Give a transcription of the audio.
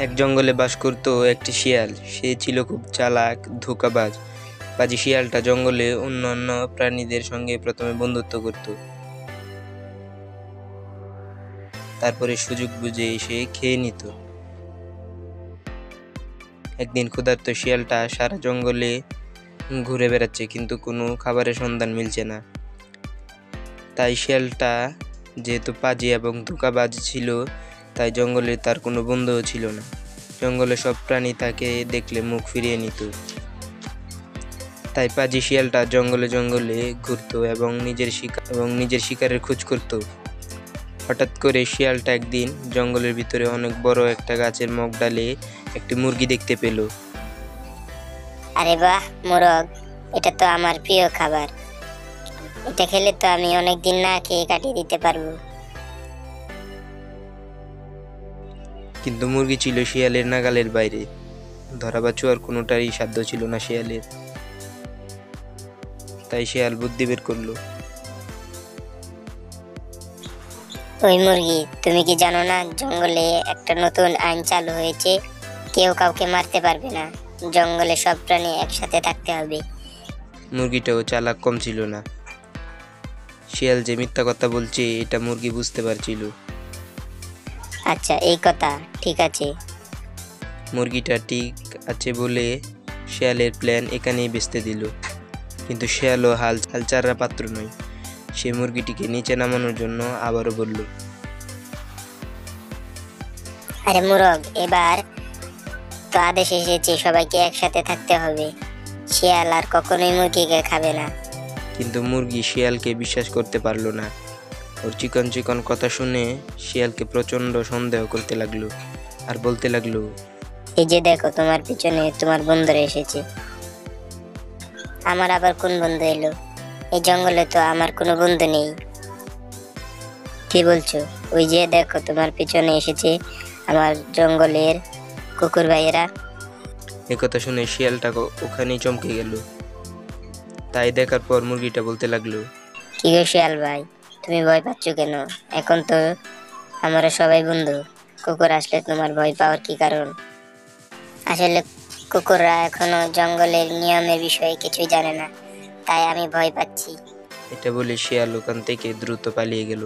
এক জঙ্গলে বাস করত একটি শিয়াল। সে ছিল খুব চালাক, ধোঁকাবাজ। পাজি শিয়ালটা জঙ্গলে অন্যান্য প্রাণীদের সঙ্গে প্রথমে বন্ধুত্ব করত, তারপরে সুযোগ বুঝে এসে খেয়ে নিত। একদিন ক্ষুধার্ত শিয়ালটা সারা জঙ্গলে ঘুরে বেড়াচ্ছে, কিন্তু কোনো খাবারের সন্ধান মিলছে না। তাই শিয়ালটা যেহেতু পাজি এবং ধোঁকাবাজ ছিল, তাই জঙ্গলে তার কোনো বন্ধুও ছিল না। জঙ্গলে সব প্রাণী তাকে দেখলে মুখ ফিরিয়ে নিত। তাই পাজি শিয়ালটা জঙ্গলে জঙ্গলে ঘুরতো এবং নিজের শিকারের খোঁজ করত। হঠাৎ করে শিয়ালটা একদিন জঙ্গলের ভিতরে অনেক বড় একটা গাছের মগডালে একটি মুরগি দেখতে পেল। আরে বাহ মোরগ, এটা তো আমার প্রিয় খাবার। এটা খেলে তো আমি অনেকদিন না খেয়ে কাটিয়ে দিতে পারবো। কিন্তু মুরগি ছিল শিয়ালের নাগালের বাইরে। ধরা বা ছোঁয়ার কোনোটারই সাধ্য ছিল না শিয়ালের। তাই শিয়াল বুদ্ধি বের করলো। ওই মুরগি, তুমি কি জানো না জঙ্গলে একটা নতুন আইন চালু হয়েছে? কেউ কাউকে মারতে পারবে না, জঙ্গলে সব প্রাণী একসাথে থাকতে হবে। মুরগিটাও চালাক কম ছিল না। শিয়াল যে মিথ্যা কথা বলছে এটা মুরগি বুঝতে পারছিল। আচ্ছা, এই কথা ঠিক আছে। মুরগিটা ঠিক আছে বলে শিয়ালের প্ল্যান এখানেই ভেস্তে দিল। কিন্তু শিয়ালও হাল ছাড়ার পাত্র নয়। সে মুরগিটিকে নিচে নামানোর জন্য আবারও বলল, আরে মোরগ, এবার তো আদেশ এসেছে, সবাইকে একসাথে থাকতে হবে। শিয়াল আর কখনোই মুরগিকে খাবে না। কিন্তু মুরগি শিয়ালকে বিশ্বাস করতে পারল না। ওর চিকন চিকন কথা শুনে শিয়ালকে প্রচণ্ড সন্দেহ করতে লাগলো আর বলতে লাগলো, এই যে দেখো, তোমার পিছনে তোমার বন্ধুরা এসেছে। আমার আবার কোন বন্ধু এলো? এই জঙ্গলে তো আমার কোনো বন্ধু নেই। কি বলছো? ওই যে দেখো, তোমার পিছনে এসেছে আমার জঙ্গলের কুকুর ভাইয়েরা। একথা শুনে শিয়ালটা ওখানেই চমকে গেল। তাই দেখার পর মুরগিটা বলতে লাগলো, কি গো শিয়াল ভাই, তুমি ভয় পাচ্ছ কেন? এখন তো আমরা সবাই বন্ধু। কুকুর আসলে তোমার ভয় পাওয়ার কি কারণ? আসলে কুকুররা এখনো জঙ্গলের নিয়মের বিষয়ে কিছুই জানে না, তাই আমি ভয় পাচ্ছি। এটা বলে শিয়াল ওখান থেকে দ্রুত পালিয়ে গেল।